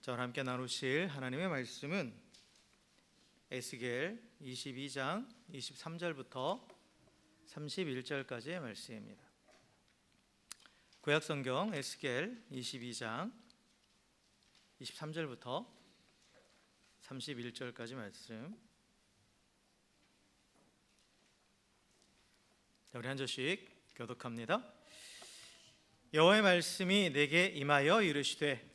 저와 함께 나누실 하나님의 말씀은 에스겔 22장 23절부터 31절까지의 말씀입니다. 구약성경 에스겔 22장 23절부터 31절까지 말씀. 우리 한 절씩 교독합니다. 여호와의 말씀이 내게 임하여 이르시되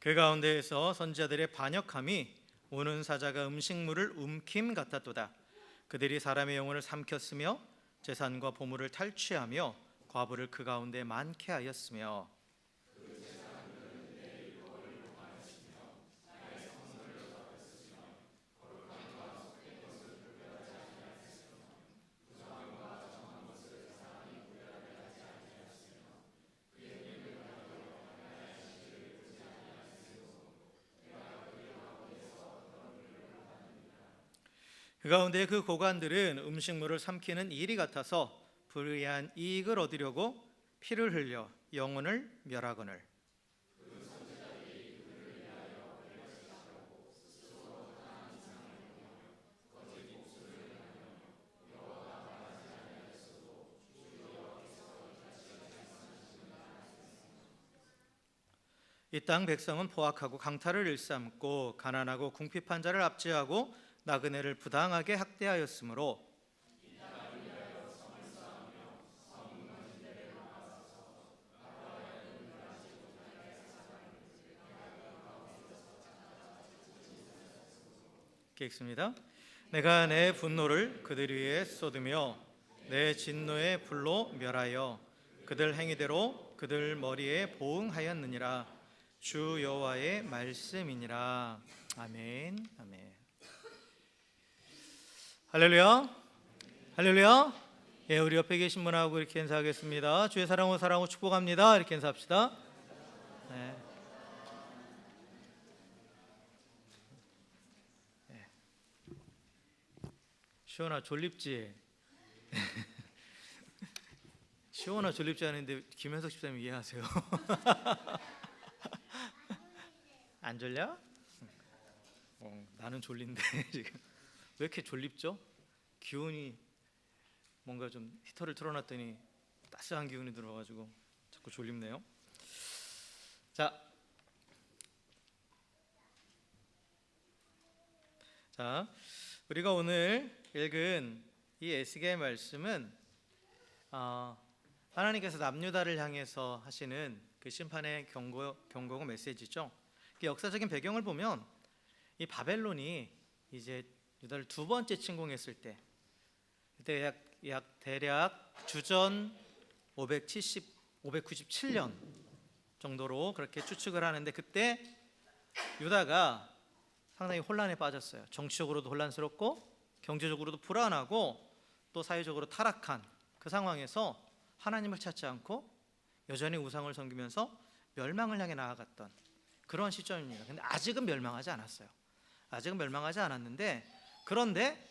그 가운데에서 선지자들의 반역함이 우는 사자가 음식물을 움킴 같았도다. 그들이 사람의 영혼을 삼켰으며 재산과 보물을 탈취하며 과부를 그 가운데 많게 하였으며 그 가운데 그 고관들은 음식물을 삼키는 일이 같아서 불의한 이익을 얻으려고 피를 흘려 영혼을 멸하거늘 이 땅 백성은 포악하고 강탈을 일삼고 가난하고 궁핍한 자를 압제하고 나그네를 부당하게 학대하였으므로 읽겠습니다. 내가 내 분노를 그들 위에 쏟으며 내 진노의 불로 멸하여 그들 행위대로 그들 머리에 보응하였느니라. 주 여호와의 말씀이니라. 아멘. 아멘. 할렐루야. 할렐루야. 예, 우리 옆에 계신 분하고 이렇게 인사하겠습니다. 주의 사랑으로 사랑하고 축복합니다. 이렇게 인사합시다. 네. 네. 시원아 졸립지? 시원아 졸립지 않은데 김현석 집사님 이해하세요? 안 졸려? 나는 졸린데 지금 왜 이렇게 졸립죠? 기온이 뭔가 좀 히터를 틀어놨더니 따스한 기운이 들어가지고 자꾸 졸립네요. 자, 우리가 오늘 읽은 이 에스겔 말씀은 하나님께서 남유다를 향해서 하시는 그 심판의 경고고 메시지죠. 그 역사적인 배경을 보면 이 바벨론이 이제 유다를 두 번째 침공했을 때, 그때 대략 주전 597년 정도로 그렇게 추측을 하는데, 그때 유다가 상당히 혼란에 빠졌어요. 정치적으로도 혼란스럽고 경제적으로도 불안하고 또 사회적으로 타락한 그 상황에서 하나님을 찾지 않고 여전히 우상을 섬기면서 멸망을 향해 나아갔던 그런 시점입니다. 근데 아직은 멸망하지 않았어요. 아직은 멸망하지 않았는데, 그런데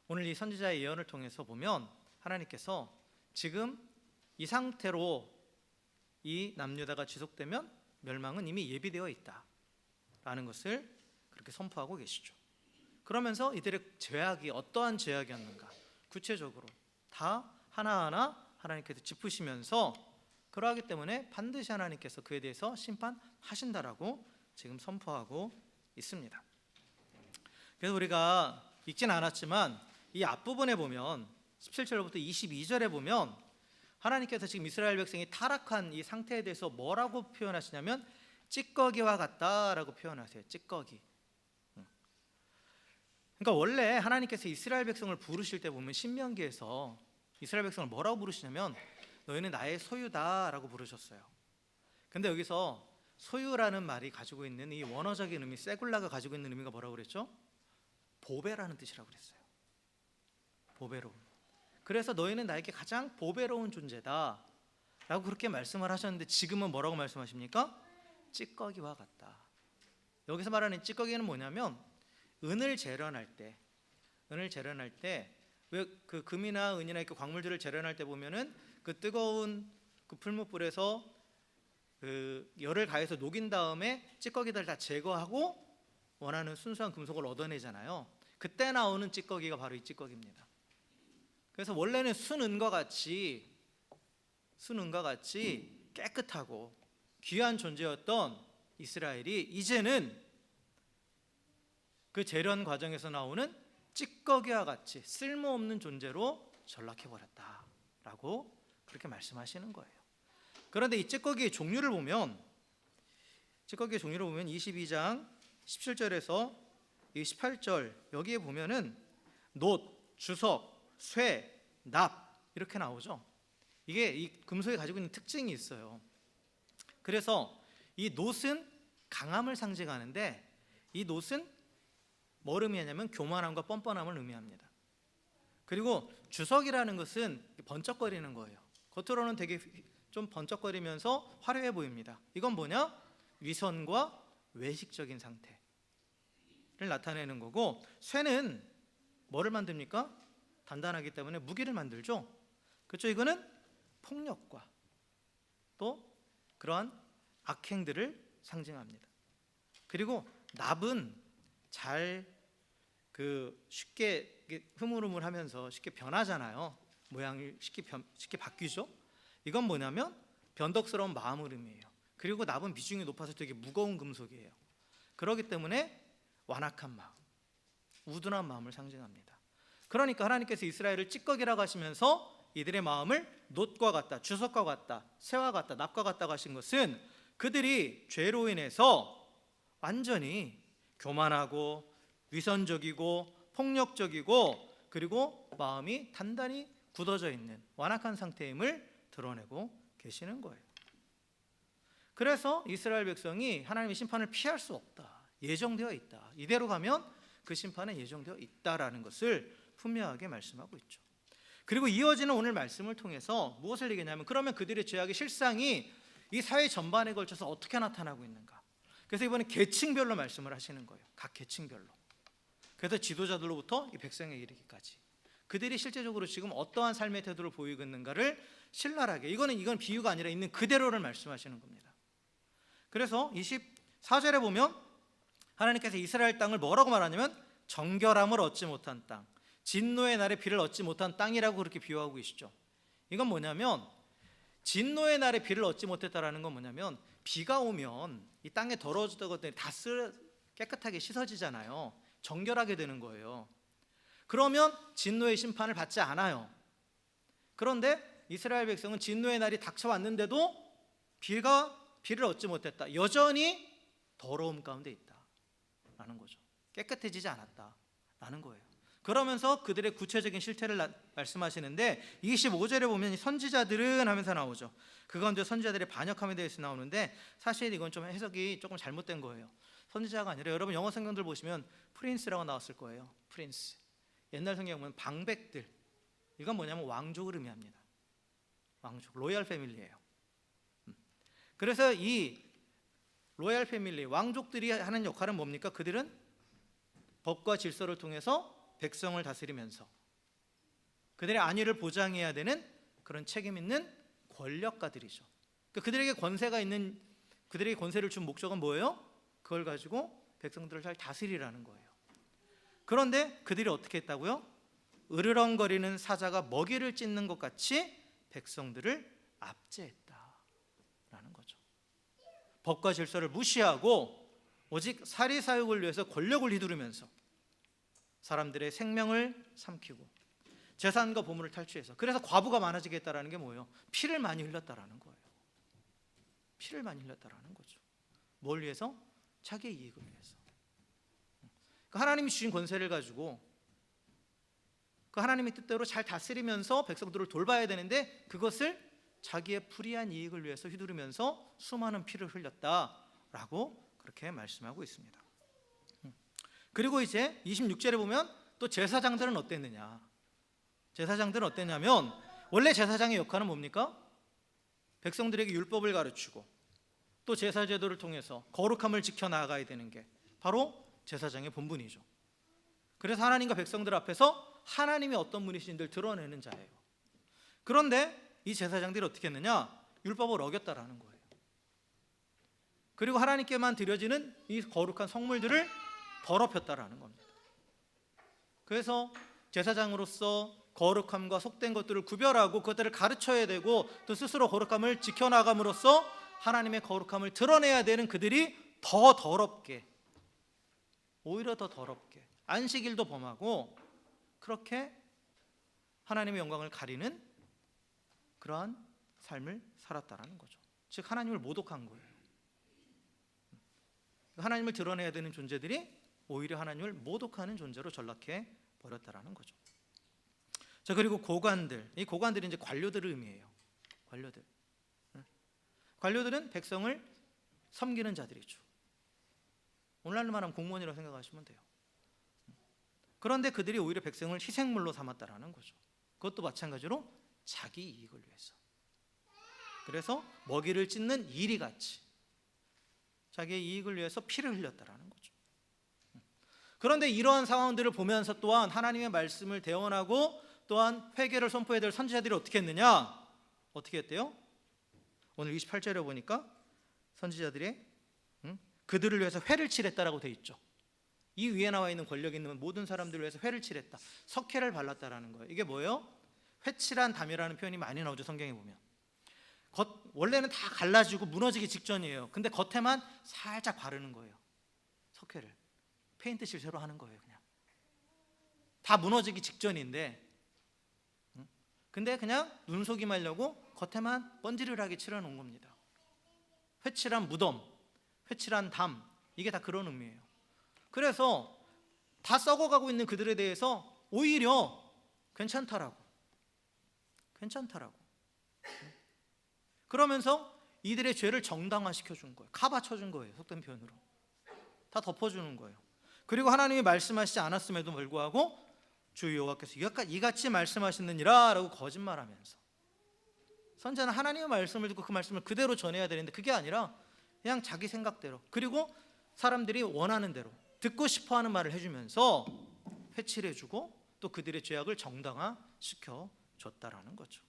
오늘 이 선지자의 예언을 통해서 보면 하나님께서 지금 이 상태로 이 남유다가 지속되면 멸망은 이미 예비되어 있다라는 것을 그렇게 선포하고 계시죠. 그러면서 이들의 죄악이 어떠한 죄악이었는가 구체적으로 다 하나하나 하나님께서 짚으시면서, 그러하기 때문에 반드시 하나님께서 그에 대해서 심판하신다라고 지금 선포하고 있습니다. 그래서 우리가 읽진 않았지만 이 앞부분에 보면 17절부터 22절에 보면 하나님께서 지금 이스라엘 백성이 타락한 이 상태에 대해서 뭐라고 표현하시냐면 찌꺼기와 같다라고 표현하세요. 찌꺼기. 그러니까 원래 하나님께서 이스라엘 백성을 부르실 때 보면 신명기에서 이스라엘 백성을 뭐라고 부르시냐면 너희는 나의 소유다라고 부르셨어요. 근데 여기서 소유라는 말이 가지고 있는 이 원어적인 의미, 세굴라가 가지고 있는 의미가 뭐라고 그랬죠? 보배라는 뜻이라고 그랬어요. 보배로운. 그래서 너희는 나에게 가장 보배로운 존재다 라고 그렇게 말씀을 하셨는데, 지금은 뭐라고 말씀하십니까? 찌꺼기와 같다. 여기서 말하는 찌꺼기는 뭐냐면 은을 재련할 때 왜 그 금이나 은이나 이렇게 광물들을 재련할 때 보면은 그 뜨거운 그 풀무불에서 그 열을 가해서 녹인 다음에 찌꺼기들 다 제거하고 원하는 순수한 금속을 얻어내잖아요. 그때 나오는 찌꺼기가 바로 이 찌꺼기입니다. 그래서 원래는 순은과 같이 깨끗하고 귀한 존재였던 이스라엘이 이제는 그 재련 과정에서 나오는 찌꺼기와 같이 쓸모없는 존재로 전락해버렸다라고 그렇게 말씀하시는 거예요. 그런데 이 찌꺼기의 종류를 보면 22장 17절에서 18절 여기에 보면은 놋, 주석, 쇠, 납 이렇게 나오죠. 이게 이 금속이 가지고 있는 특징이 있어요. 그래서 이 놋은 강함을 상징하는데 이 놋은 뭘 의미하냐면 교만함과 뻔뻔함을 의미합니다. 그리고 주석이라는 것은 번쩍거리는 거예요. 겉으로는 되게 좀 번쩍거리면서 화려해 보입니다. 이건 뭐냐? 위선과 외식적인 상태를 나타내는 거고, 쇠는 뭐를 만듭니까? 단단하기 때문에 무기를 만들죠. 그렇죠? 이거는 폭력과 또 그러한 악행들을 상징합니다. 그리고 납은 쉽게 흐물흐물하면서 쉽게 변하잖아요. 모양이 쉽게 바뀌죠. 이건 뭐냐면 변덕스러운 마음을 의미해요. 그리고 납은 비중이 높아서 되게 무거운 금속이에요. 그렇기 때문에 완악한 마음, 우둔한 마음을 상징합니다. 그러니까 하나님께서 이스라엘을 찌꺼기라고 하시면서 이들의 마음을 놋과 같다, 주석과 같다, 쇠와 같다, 납과 같다고 하신 것은 그들이 죄로 인해서 완전히 교만하고 위선적이고 폭력적이고 그리고 마음이 단단히 굳어져 있는 완악한 상태임을 드러내고 계시는 거예요. 그래서 이스라엘 백성이 하나님의 심판을 피할 수 없다, 예정되어 있다, 이대로 가면 그 심판은 예정되어 있다라는 것을 분명하게 말씀하고 있죠. 그리고 이어지는 오늘 말씀을 통해서 무엇을 얘기하냐면, 그러면 그들의 죄악의 실상이 이 사회 전반에 걸쳐서 어떻게 나타나고 있는가. 그래서 이번에 계층별로 말씀을 하시는 거예요. 각 계층별로. 그래서 지도자들로부터 이 백성에 이르기까지 그들이 실제적으로 지금 어떠한 삶의 태도를 보이고 있는가를 신랄하게, 이건 비유가 아니라 있는 그대로를 말씀하시는 겁니다. 그래서 24절에 보면 하나님께서 이스라엘 땅을 뭐라고 말하냐면 정결함을 얻지 못한 땅, 진노의 날에 비를 얻지 못한 땅이라고 그렇게 비유하고 계시죠. 이건 뭐냐면, 진노의 날에 비를 얻지 못했다라는 건 뭐냐면, 비가 오면 이 땅에 더러워졌던 것들이 다 깨끗하게 씻어지잖아요. 정결하게 되는 거예요. 그러면 진노의 심판을 받지 않아요. 그런데 이스라엘 백성은 진노의 날이 닥쳐왔는데도 비를 얻지 못했다, 여전히 더러움 가운데 있다라는 거죠. 깨끗해지지 않았다라는 거예요. 그러면서 그들의 구체적인 실태를 말씀하시는데 25절에 보면 선지자들은 하면서 나오죠. 그 가운데 선지자들의 반역함에 대해서 나오는데, 사실 이건 좀 해석이 조금 잘못된 거예요. 선지자가 아니라, 여러분 영어 성경들 보시면 프린스라고 나왔을 거예요. 프린스. 옛날 성경 보면 방백들, 이건 뭐냐면 왕족을 의미합니다. 왕족, 로얄 패밀리예요. 그래서 이 로얄 패밀리, 왕족들이 하는 역할은 뭡니까? 그들은 법과 질서를 통해서 백성을 다스리면서 그들의 안위를 보장해야 되는 그런 책임 있는 권력가들이죠. 그들에게 그들에게 권세를 준 목적은 뭐예요? 그걸 가지고 백성들을 잘 다스리라는 거예요. 그런데 그들이 어떻게 했다고요? 으르렁거리는 사자가 먹이를 찢는 것 같이 백성들을 압제했다라는 거죠. 법과 질서를 무시하고 오직 사리사욕을 위해서 권력을 휘두르면서 사람들의 생명을 삼키고 재산과 보물을 탈취해서, 그래서 과부가 많아지게 했다라는 게 뭐예요? 피를 많이 흘렸다라는 거예요. 피를 많이 흘렸다라는 거죠. 뭘 위해서? 자기의 이익을 위해서. 하나님이 주신 권세를 가지고 그 하나님의 뜻대로 잘 다스리면서 백성들을 돌봐야 되는데, 그것을 자기의 불이한 이익을 위해서 휘두르면서 수많은 피를 흘렸다라고 그렇게 말씀하고 있습니다. 그리고 이제 26절에 보면 또 제사장들은 어땠느냐. 제사장들은 어땠냐면, 원래 제사장의 역할은 뭡니까? 백성들에게 율법을 가르치고 또 제사 제도를 통해서 거룩함을 지켜나가야 되는 게 바로 제사장의 본분이죠. 그래서 하나님과 백성들 앞에서 하나님이 어떤 분이신지를 드러내는 자예요. 그런데 이 제사장들이 어떻게 했느냐? 율법을 어겼다라는 거예요. 그리고 하나님께만 드려지는 이 거룩한 성물들을 더럽혔다라는 겁니다. 그래서 제사장으로서 거룩함과 속된 것들을 구별하고 그것들을 가르쳐야 되고 또 스스로 거룩함을 지켜나감으로써 하나님의 거룩함을 드러내야 되는 그들이 더 더럽게, 오히려 더 더럽게 안식일도 범하고 그렇게 하나님의 영광을 가리는 그러한 삶을 살았다라는 거죠. 즉 하나님을 모독한 거예요. 하나님을 드러내야 되는 존재들이 오히려 하나님을 모독하는 존재로 전락해 버렸다라는 거죠. 자, 그리고 고관들, 이 고관들이 이제 관료들을 의미해요. 관료들은 백성을 섬기는 자들이죠. 오늘날로 말하면 공무원이라고 생각하시면 돼요. 그런데 그들이 오히려 백성을 희생물로 삼았다라는 거죠. 그것도 마찬가지로 자기 이익을 위해서. 그래서 먹이를 찢는 이리같이 자기의 이익을 위해서 피를 흘렸다라는 거죠. 그런데 이러한 상황들을 보면서 또한 하나님의 말씀을 대언하고 또한 회개를 선포해야 될 선지자들이 어떻게 했느냐? 어떻게 했대요? 오늘 28절에 보니까 선지자들이 그들을 위해서 회를 칠했다라고 되어 있죠. 이 위에 나와 있는 권력 있는 모든 사람들을 위해서 회를 칠했다. 석회를 발랐다라는 거예요. 이게 뭐예요? 회칠한 담이라는 표현이 많이 나오죠, 성경에 보면. 원래는 다 갈라지고 무너지기 직전이에요. 근데 겉에만 살짝 바르는 거예요. 석회를 페인트 실새로 하는 거예요. 그냥 다 무너지기 직전인데 근데 그냥 눈속임 하려고 겉에만 번지르르하게 칠해놓은 겁니다. 회칠한 무덤, 회칠한 담, 이게 다 그런 의미예요. 그래서 다 썩어가고 있는 그들에 대해서 오히려 괜찮다라고 그러면서 이들의 죄를 정당화시켜준 거예요. 카바쳐준 거예요. 속된 표현으로 다 덮어주는 거예요. 그리고 하나님이 말씀하시지 않았음에도 불구하고 주 여호와께서 이같이 말씀하시느니라 라고 거짓말하면서, 선지자는 하나님의 말씀을 듣고 그 말씀을 그대로 전해야 되는데 그게 아니라 그냥 자기 생각대로, 그리고 사람들이 원하는 대로 듣고 싶어하는 말을 해주면서 회칠해주고 또 그들의 죄악을 정당화시켜 줬다라는 거죠.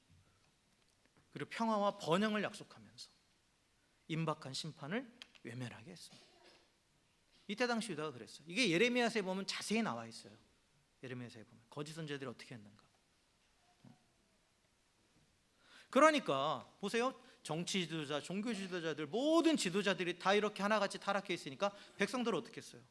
그리고 평화와 번영을 약속하면서 임박한 심판을 외면하게 했습니다. 이때 당시 유다가 그랬어요. 이게 예레미야서에 보면 자세히 나와 있어요. 예레미야서에 보면 거짓 선지자들이 어떻게 했는가. 그러니까 보세요. 정치 지도자, 종교 지도자들, 모든 지도자들이 다 이렇게 하나같이 타락해 있으니까 백성들은 어떻게 했어요?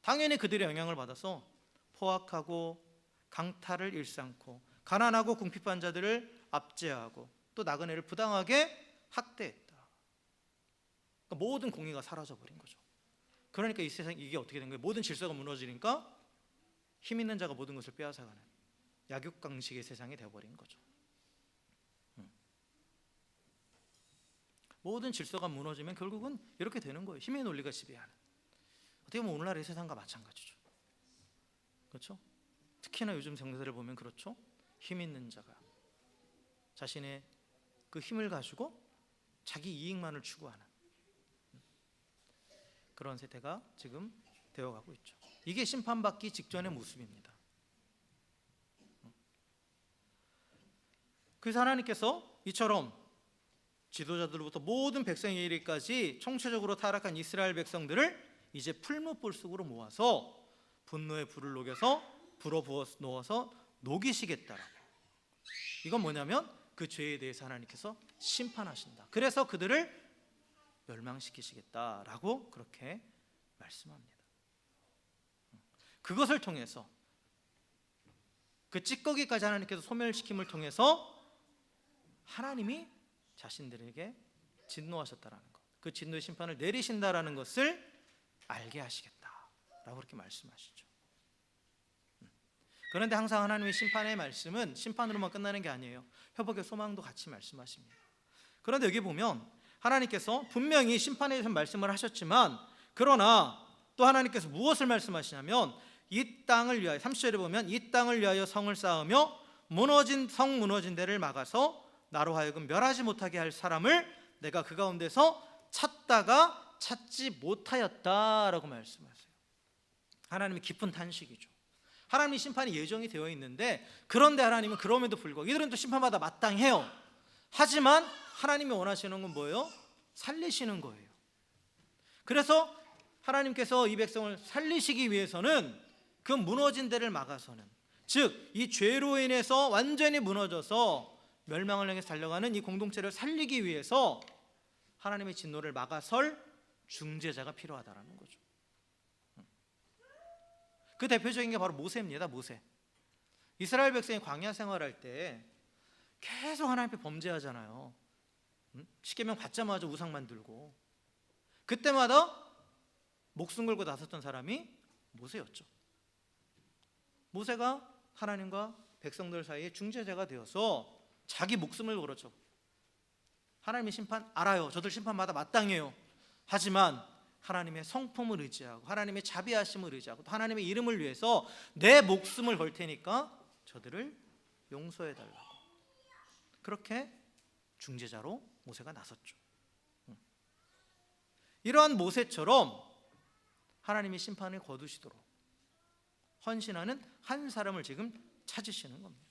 당연히 그들의 영향을 받아서 포악하고 강탈을 일삼고 가난하고 궁핍한 자들을 압제하고 또 나그네를 부당하게 학대했다. 그러니까 모든 공의가 사라져버린 거죠. 그러니까 이 세상 이게 어떻게 된 거예요? 모든 질서가 무너지니까 힘 있는 자가 모든 것을 빼앗아가는 약육강식의 세상이 되어버린 거죠. 모든 질서가 무너지면 결국은 이렇게 되는 거예요. 힘의 논리가 지배하는. 어떻게 보면 오늘날의 세상과 마찬가지죠. 그렇죠? 특히나 요즘 정세를 보면 그렇죠. 힘 있는 자가 자신의 그 힘을 가지고 자기 이익만을 추구하는 그런 세태가 지금 되어가고 있죠. 이게 심판받기 직전의 모습입니다. 그래서 하나님께서 이처럼 지도자들로부터 모든 백성에 이르기까지 총체적으로 타락한 이스라엘 백성들을 이제 풀무불 속으로 모아서 분노의 불을 녹여서 불어 부어 놓아서 녹이시겠다라고. 이건 뭐냐면 그 죄에 대해서 하나님께서 심판하신다. 그래서 그들을 멸망시키시겠다라고 그렇게 말씀합니다. 그것을 통해서 그 찌꺼기까지 하나님께서 소멸시킴을 통해서 하나님이 자신들에게 진노하셨다라는 것, 그 진노의 심판을 내리신다라는 것을 알게 하시겠다라고 그렇게 말씀하시죠. 그런데 항상 하나님의 심판의 말씀은 심판으로만 끝나는 게 아니에요. 회복의 소망도 같이 말씀하십니다. 그런데 여기 보면 하나님께서 분명히 심판에 대해서 말씀을 하셨지만, 그러나 또 하나님께서 무엇을 말씀하시냐면 이 땅을 위하여, 30절에 보면 이 땅을 위하여 성을 쌓으며 무너진 데를 막아서 나로 하여금 멸하지 못하게 할 사람을 내가 그 가운데서 찾다가 찾지 못하였다라고 말씀하세요. 하나님의 깊은 탄식이죠. 하나님의 심판이 예정이 되어 있는데, 그런데 하나님은 그럼에도 불구하고 이들은 또 심판받아 마땅해요. 하지만 하나님이 원하시는 건 뭐예요? 살리시는 거예요. 그래서 하나님께서 이 백성을 살리시기 위해서는 그 무너진 데를 막아서는, 즉 이 죄로 인해서 완전히 무너져서 멸망을 향해 달려가는 이 공동체를 살리기 위해서 하나님의 진노를 막아설 중재자가 필요하다라는 거죠. 그 대표적인 게 바로 모세입니다. 모세. 이스라엘 백성이 광야 생활할 때 계속 하나님 앞에 범죄하잖아요. 십계명 받자마자 우상 만들고, 그때마다 목숨 걸고 나섰던 사람이 모세였죠. 모세가 하나님과 백성들 사이에 중재자가 되어서 자기 목숨을 걸었죠. 하나님의 심판 알아요. 저들 심판마다 마땅해요. 하지만 하나님의 성품을 의지하고 하나님의 자비하심을 의지하고 또 하나님의 이름을 위해서 내 목숨을 걸 테니까 저들을 용서해 달라고, 그렇게 중재자로 모세가 나섰죠. 이러한 모세처럼 하나님이 심판을 거두시도록 헌신하는 한 사람을 지금 찾으시는 겁니다.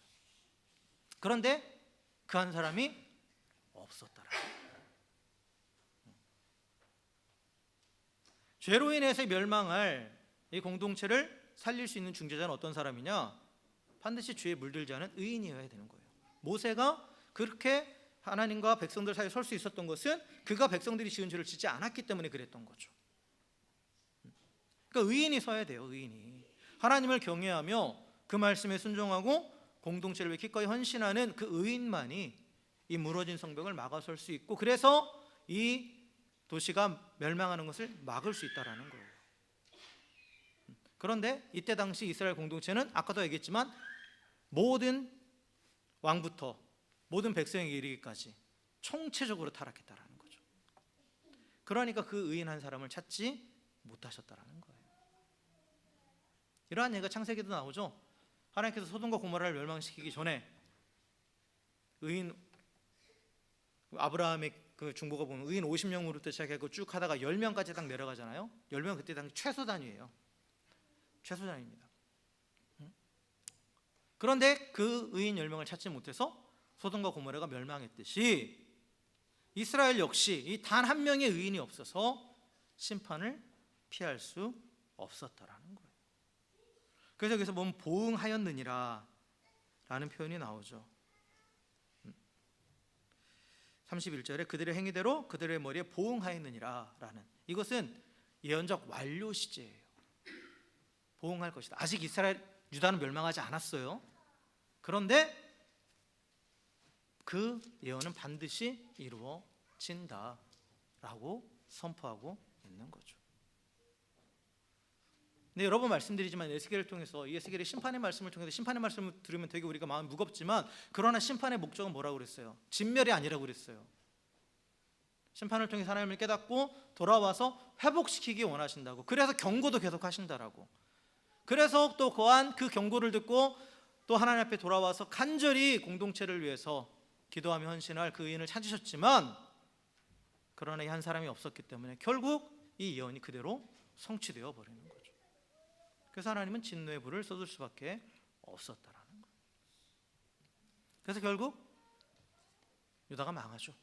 그런데 그 한 사람이 없었더라. 죄로 인해서 멸망할 이 공동체를 살릴 수 있는 중재자는 어떤 사람이냐? 반드시 죄에 물들지 않은 의인이어야 되는 거예요. 모세가 그렇게 하나님과 백성들 사이에 설 수 있었던 것은 그가 백성들이 지은 죄를 짓지 않았기 때문에 그랬던 거죠. 그러니까 의인이 서야 돼요. 의인이 하나님을 경외하며 그 말씀에 순종하고 공동체를 위해 기꺼이 헌신하는 그 의인만이 이 무너진 성벽을 막아설 수 있고, 그래서 이 도시가 멸망하는 것을 막을 수 있다라는 거예요. 그런데 이때 당시 이스라엘 공동체는 아까도 얘기했지만 모든 왕부터 모든 백성에게 이르기까지 총체적으로 타락했다라는 거죠. 그러니까 그 의인 한 사람을 찾지 못하셨다라는 거예요. 이러한 얘기가 창세기도 나오죠. 하나님께서 소돔과 고모라를 멸망시키기 전에 의인 아브라함의 그 중보가 보면 의인 50명으로부터 시작해서 쭉 하다가 10명까지 딱 내려가잖아요. 10명 그때 당시 최소 단위예요. 최소 단위입니다. 그런데 그 의인 10명을 찾지 못해서 소돔과 고모라가 멸망했듯이 이스라엘 역시 이 단 한 명의 의인이 없어서 심판을 피할 수 없었다라는 거예요. 그래서 여기서 보면 보응하였느니라 라는 표현이 나오죠. 31절에 그들의 행위대로 그들의 머리에 보응하였느니라 라는, 이것은 예언적 완료 시제예요. 보응할 것이다. 아직 이스라엘 유다는 멸망하지 않았어요. 그런데 그 예언은 반드시 이루어진다 라고 선포하고 있는 거죠. 네, 여러 번 말씀드리지만 에스겔을 통해서, 이 에스겔의 심판의 말씀을 통해서, 심판의 말씀을 들으면 되게 우리가 마음이 무겁지만, 그러나 심판의 목적은 뭐라고 그랬어요? 진멸이 아니라고 그랬어요. 심판을 통해 하나님을 깨닫고 돌아와서 회복시키기 원하신다고, 그래서 경고도 계속 하신다라고, 그래서 또 거한 그 경고를 듣고 또 하나님 앞에 돌아와서 간절히 공동체를 위해서 기도하며 헌신할 그 의인을 찾으셨지만, 그러나 이 한 사람이 없었기 때문에 결국 이 예언이 그대로 성취되어 버리는 거죠. 그래서 하나님은 진노의 불을 쏟을 수밖에 없었다라는 거예요. 그래서 결국 유다가 망하죠.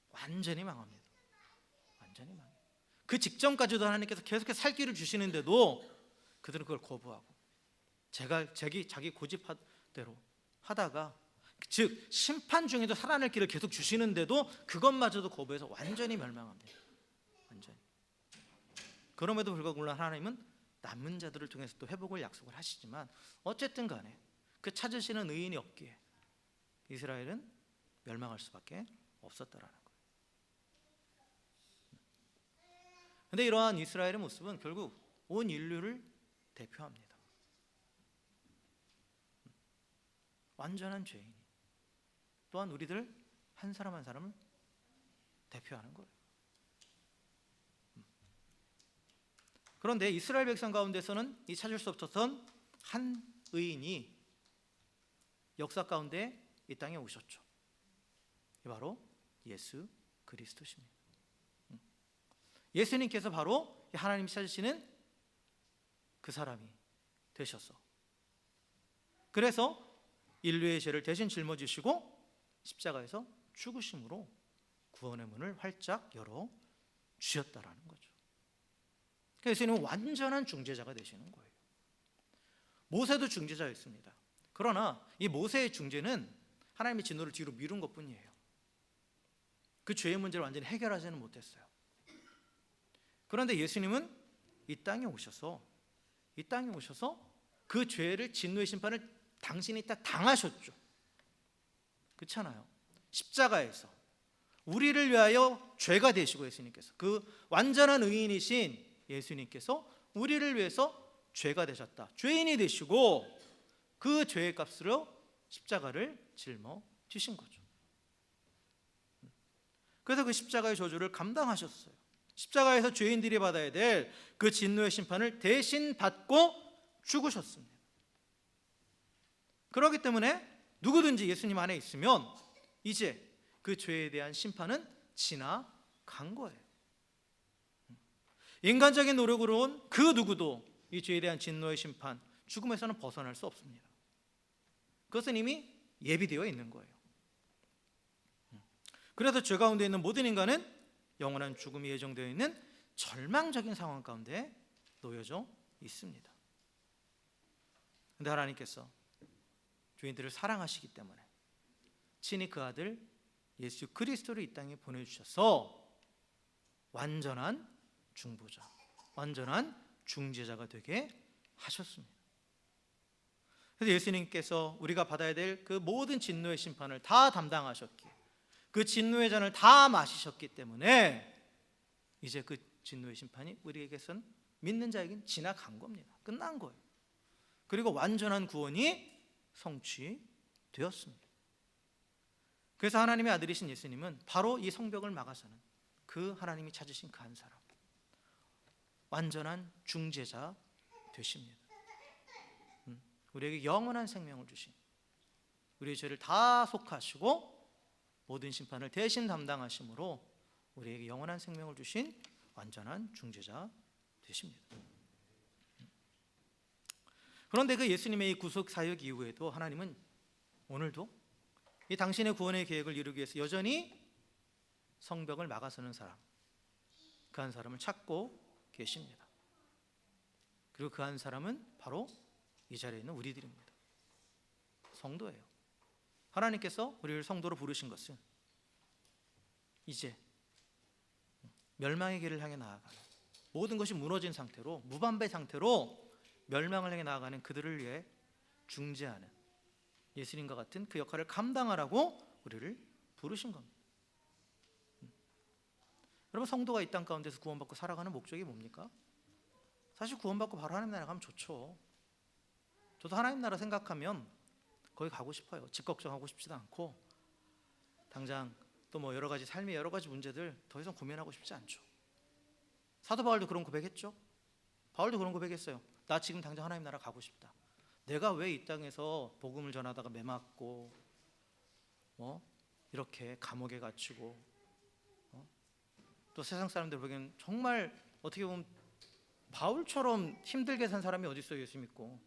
완전히 망합니다. 완전히 망해요. 그 직전까지도 하나님께서 계속해서 살 길을 주시는데도 그들은 그걸 거부하고 자기 고집대로 하다가, 즉 심판 중에도 살아날 길을 계속 주시는데도 그것마저도 거부해서 완전히 멸망합니다. 완전히. 그럼에도 불구하고 물론 하나님은 남은 자들을 통해서 또 회복을 약속을 하시지만, 어쨌든 간에 그 찾으시는 의인이 없기에 이스라엘은 멸망할 수밖에 없었다라는 거예요. 그런데 이러한 이스라엘의 모습은 결국 온 인류를 대표합니다. 완전한 죄인이 또한 우리들 한 사람 한 사람을 대표하는 거예요. 그런데 이스라엘 백성 가운데서는 이 찾을 수 없었던 한 의인이 역사 가운데 이 땅에 오셨죠. 바로 예수 그리스도십니다. 예수님께서 바로 하나님이 찾으시는 그 사람이 되셔서 그래서 인류의 죄를 대신 짊어지시고 십자가에서 죽으심으로 구원의 문을 활짝 열어 주셨다라는 거죠. 그래서 예수님은 완전한 중재자가 되시는 거예요. 모세도 중재자였습니다. 그러나 이 모세의 중재는 하나님의 진노를 뒤로 미룬 것뿐이에요. 그 죄의 문제를 완전히 해결하지는 못했어요. 그런데 예수님은 이 땅에 오셔서 그 죄를, 진노의 심판을 당신이 다 당하셨죠. 그렇잖아요. 십자가에서 우리를 위하여 죄가 되시고, 예수님께서 그 완전한 의인이신 예수님께서 우리를 위해서 죄가 되셨다, 죄인이 되시고 그 죄의 값으로 십자가를 짊어지신 거죠. 그래서 그 십자가의 저주를 감당하셨어요. 십자가에서 죄인들이 받아야 될 그 진노의 심판을 대신 받고 죽으셨습니다. 그렇기 때문에 누구든지 예수님 안에 있으면 이제 그 죄에 대한 심판은 지나간 거예요. 인간적인 노력으로는 그 누구도 이 죄에 대한 진노의 심판, 죽음에서는 벗어날 수 없습니다. 그것은 이미 예비되어 있는 거예요. 그래서 죄 가운데 있는 모든 인간은 영원한 죽음이 예정되어 있는 절망적인 상황 가운데 놓여져 있습니다. 그런데 하나님께서 죄인들을 사랑하시기 때문에 친히 그 아들 예수 그리스도를 이 땅에 보내주셔서 완전한 중보자, 완전한 중재자가 되게 하셨습니다. 그래서 예수님께서 우리가 받아야 될 그 모든 진노의 심판을 다 담당하셨기에, 그 진노의 잔을 다 마시셨기 때문에 이제 그 진노의 심판이 우리에게선, 믿는 자에게는 지나간 겁니다. 끝난 거예요. 그리고 완전한 구원이 성취되었습니다. 그래서 하나님의 아들이신 예수님은 바로 이 성벽을 막아서는 그 하나님이 찾으신 그 한 사람, 완전한 중재자 되십니다. 우리에게 영원한 생명을 주신, 우리의 죄를 다 속하시고 모든 심판을 대신 담당하심으로 우리에게 영원한 생명을 주신 완전한 중재자 되십니다. 그런데 그 예수님의 이 구속 사역 이후에도 하나님은 오늘도 이 당신의 구원의 계획을 이루기 위해서 여전히 성벽을 막아서는 사람, 그 한 사람을 찾고 계십니다. 그리고 그 한 사람은 바로 이 자리에 있는 우리들입니다. 성도예요. 하나님께서 우리를 성도로 부르신 것은 이제 멸망의 길을 향해 나아가는, 모든 것이 무너진 상태로, 무반배 상태로 멸망을 향해 나아가는 그들을 위해 중재하는, 예수님과 같은 그 역할을 감당하라고 우리를 부르신 겁니다. 여러분, 성도가 이 땅 가운데서 구원받고 살아가는 목적이 뭡니까? 사실 구원받고 바로 하나님 나라 가면 좋죠. 저도 하나님 나라 생각하면 거기 가고 싶어요. 집 걱정하고 싶지도 않고, 당장 또 뭐 여러 가지 삶의 여러 가지 문제들 더 이상 고민하고 싶지 않죠. 사도 바울도 그런 고백했죠. 바울도 그런 고백했어요. 나 지금 당장 하나님 나라 가고 싶다. 내가 왜 이 땅에서 복음을 전하다가 매맞고 이렇게 감옥에 갇히고 또 세상 사람들 보기엔 정말 어떻게 보면 바울처럼 힘들게 산 사람이 어디 있어요. 예수 믿고.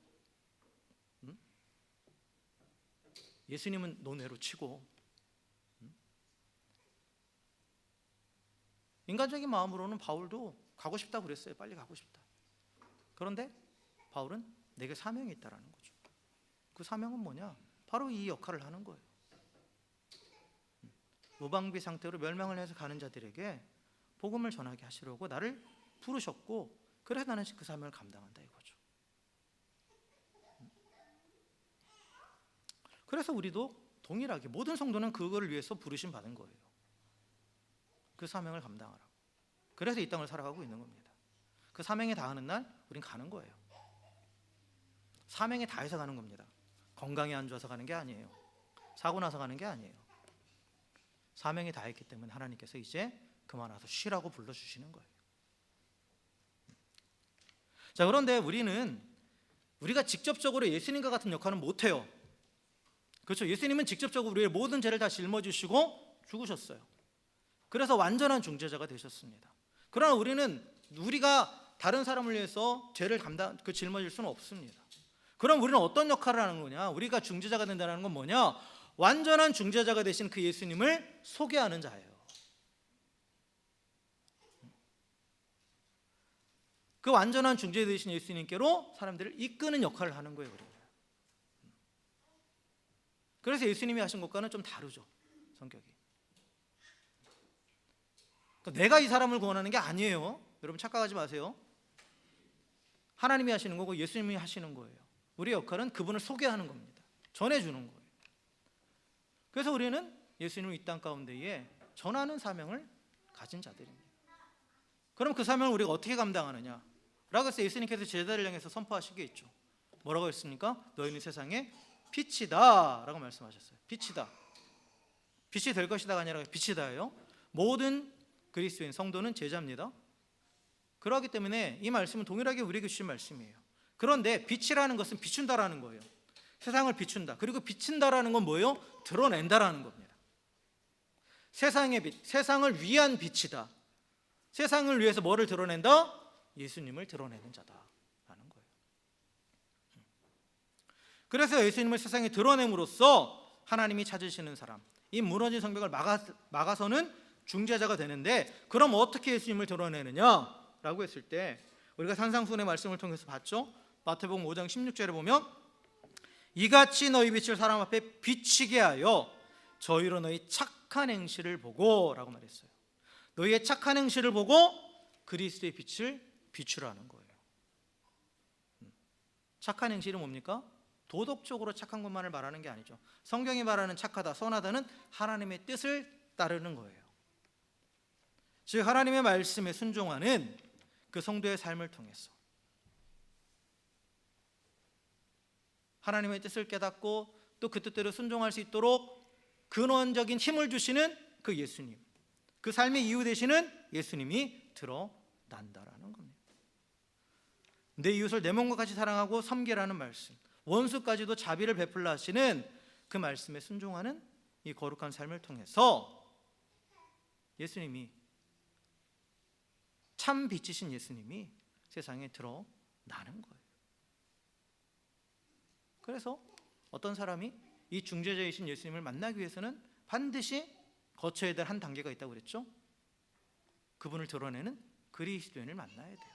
예수님은 논외로 치고, 인간적인 마음으로는 바울도 가고 싶다고 그랬어요. 빨리 가고 싶다. 그런데 바울은 내게 사명이 있다라는 거죠. 그 사명은 뭐냐? 바로 이 역할을 하는 거예요. 무방비 상태로 멸망을 해서 가는 자들에게 복음을 전하게 하시려고 나를 부르셨고, 그래서 나는 그 사명을 감당한다 이거죠. 그래서 우리도 동일하게 모든 성도는 그거를 위해서 부르심 받은 거예요. 그 사명을 감당하라고. 그래서 이 땅을 살아가고 있는 겁니다. 그 사명에 다하는 날 우린 가는 거예요. 사명에 다해서 가는 겁니다. 건강이 안 좋아서 가는 게 아니에요. 사고 나서 가는 게 아니에요. 사명에 다했기 때문에 하나님께서 이제 그만 와서 쉬라고 불러주시는 거예요. 자, 그런데 우리가 직접적으로 예수님과 같은 역할은 못해요. 그렇죠. 예수님은 직접적으로 우리의 모든 죄를 다 짊어지시고 죽으셨어요. 그래서 완전한 중재자가 되셨습니다. 그러나 우리가 다른 사람을 위해서 죄를 짊어질 수는 없습니다. 그럼 우리는 어떤 역할을 하는 거냐? 우리가 중재자가 된다는 건 뭐냐? 완전한 중재자가 되신 그 예수님을 소개하는 자예요. 그 완전한 중재자 되신 예수님께로 사람들을 이끄는 역할을 하는 거예요. 우리는. 그래서 예수님이 하신 것과는 좀 다르죠, 성격이. 그러니까 내가 이 사람을 구원하는 게 아니에요. 여러분 착각하지 마세요. 하나님이 하시는 거고 예수님이 하시는 거예요. 우리의 역할은 그분을 소개하는 겁니다. 전해주는 거예요. 그래서 우리는 예수님을 이 땅 가운데에 전하는 사명을 가진 자들입니다. 그럼 그 사명을 우리가 어떻게 감당하느냐? 라고 해서 예수님께서 제자들을 향해서 선포하시게 있죠. 뭐라고 했습니까? 너희는 세상의 빛이다 라고 말씀하셨어요. 빛이다. 빛이 될 것이다가 아니라 빛이다예요. 모든 그리스도인 성도는 제자입니다. 그렇기 때문에 이 말씀은 동일하게 우리에게 주신 말씀이에요. 그런데 빛이라는 것은 비춘다라는 거예요. 세상을 비춘다. 그리고 비춘다라는 건 뭐예요? 드러낸다라는 겁니다. 세상의 빛, 세상을 위한 빛이다. 세상을 위해서 뭐를 드러낸다? 예수님을 드러내는 자다라는 거예요. 그래서 예수님을 세상에 드러냄으로써 하나님이 찾으시는 사람, 이 무너진 성벽을 막아서는 중재자가 되는데, 그럼 어떻게 예수님을 드러내느냐라고 했을 때 우리가 산상수훈의 말씀을 통해서 봤죠. 마태복음 5장 16절에 보면 이같이 너희 빛을 사람 앞에 비치게 하여 저희로 너희 착한 행실을 보고 라고 말했어요. 너희의 착한 행실을 보고 그리스도의 빛을 비추라는 거예요. 착한 행실은 뭡니까? 도덕적으로 착한 것만을 말하는 게 아니죠. 성경이 말하는 착하다, 선하다는 하나님의 뜻을 따르는 거예요. 즉 하나님의 말씀에 순종하는 그 성도의 삶을 통해서 하나님의 뜻을 깨닫고 또 그 뜻대로 순종할 수 있도록 근원적인 힘을 주시는 그 예수님, 그 삶의 이유 되시는 예수님이 드러난다라는 겁니다. 내 이웃을 내 몸과 같이 사랑하고 섬기라는 말씀, 원수까지도 자비를 베풀라 하시는 그 말씀에 순종하는 이 거룩한 삶을 통해서 예수님이, 참 빛이신 예수님이 세상에 드러나는 거예요. 그래서 어떤 사람이 이 중재자이신 예수님을 만나기 위해서는 반드시 거쳐야 될 한 단계가 있다고 그랬죠. 그분을 드러내는 그리스도인을 만나야 돼요.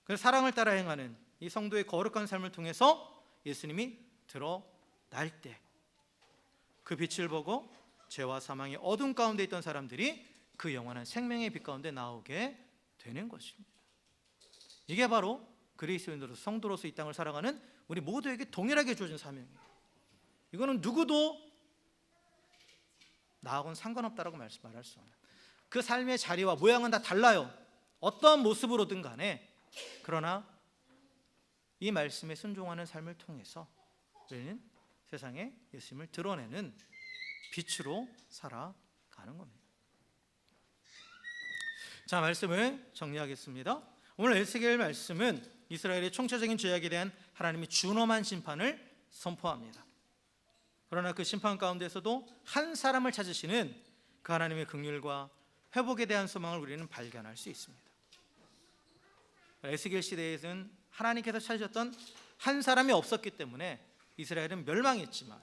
그래서 사랑을 따라 행하는 이 성도의 거룩한 삶을 통해서 예수님이 드러날 때 그 빛을 보고 죄와 사망의 어둠 가운데 있던 사람들이 그 영원한 생명의 빛 가운데 나오게 되는 것입니다. 이게 바로 그리스도인으로서, 성도로서 이 땅을 살아가는 우리 모두에게 동일하게 주어진 사명이에요. 이거는 누구도 나하고는 상관없다라고 말할 수 없는, 그 삶의 자리와 모양은 다 달라요. 어떠한 모습으로든 간에. 그러나 이 말씀에 순종하는 삶을 통해서 우리는 세상에 예수님을 드러내는 빛으로 살아가는 겁니다. 자, 말씀을 정리하겠습니다. 오늘 에스겔 말씀은 이스라엘의 총체적인 죄악에 대한 하나님의 준엄한 심판을 선포합니다. 그러나 그 심판 가운데서도 한 사람을 찾으시는 그 하나님의 긍휼과 회복에 대한 소망을 우리는 발견할 수 있습니다. 에스겔 시대에는 하나님께서 찾으셨던 한 사람이 없었기 때문에 이스라엘은 멸망했지만,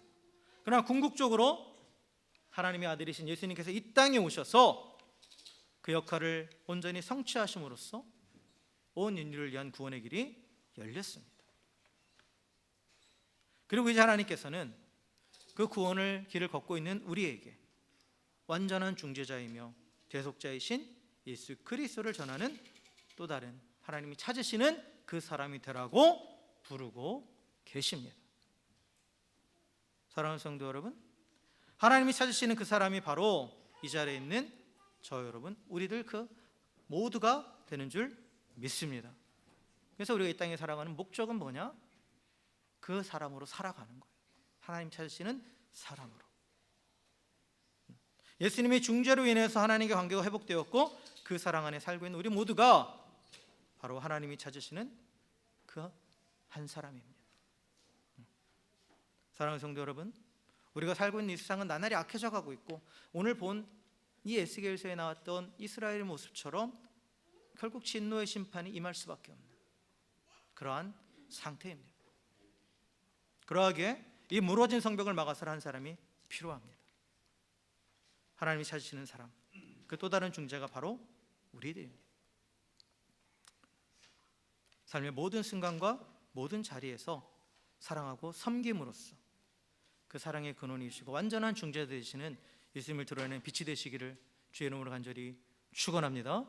그러나 궁극적으로 하나님의 아들이신 예수님께서 이 땅에 오셔서 그 역할을 온전히 성취하심으로써 온 인류를 위한 구원의 길이 열렸습니다. 그리고 이제 하나님께서는 그 구원을 길을 걷고 있는 우리에게 완전한 중재자이며 대속자이신 예수 그리스도를 전하는 또 다른 하나님이 찾으시는 그 사람이 되라고 부르고 계십니다. 사랑하는 성도 여러분, 하나님이 찾으시는 그 사람이 바로 이 자리에 있는 저 여러분, 우리들 그 모두가 되는 줄 믿습니다. 그래서 우리가 이 땅에 살아가는 목적은 뭐냐? 그 사람으로 살아가는 거예요. 하나님 찾으시는 사람으로. 예수님의 중재로 인해서 하나님과 관계가 회복되었고 그 사랑 안에 살고 있는 우리 모두가 바로 하나님이 찾으시는 그 한 사람입니다. 사랑하는 성도 여러분, 우리가 살고 있는 이 세상은 나날이 악해져 가고 있고, 오늘 본 이 에스겔서에 나왔던 이스라엘의 모습처럼 결국 진노의 심판이 임할 수밖에 없는, 그러한 상태입니다. 그러하기에 이 무너진 성벽을 막아서는 한 사람이 필요합니다. 하나님이 찾으시는 사람, 그 또 다른 중재가 바로 우리들입니다. 삶의 모든 순간과 모든 자리에서 사랑하고 섬김으로써 그 사랑의 근원이시고 완전한 중재 되시는 예수님을 드러내는 빛이 되시기를 주의 이름으로 간절히 축원합니다.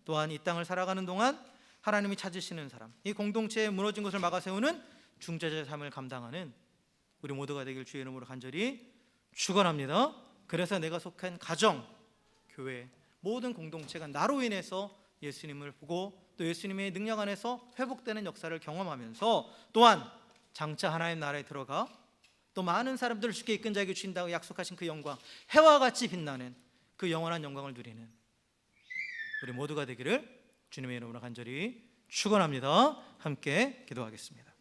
또한 이 땅을 살아가는 동안 하나님이 찾으시는 사람, 이 공동체의 무너진 것을 막아 세우는 중재자의 삶을 감당하는 우리 모두가 되길 주의 이름으로 간절히 축원합니다. 그래서 내가 속한 가정, 교회, 모든 공동체가 나로 인해서 예수님을 보고 또 예수님의 능력 안에서 회복되는 역사를 경험하면서 또한 장차 하나님 나라에 들어가 또 많은 사람들을 주께 이끈 자에게 주신다고 약속하신 그 영광, 해와 같이 빛나는 그 영원한 영광을 누리는 우리 모두가 되기를 주님의 이름으로 간절히 축원합니다. 함께 기도하겠습니다.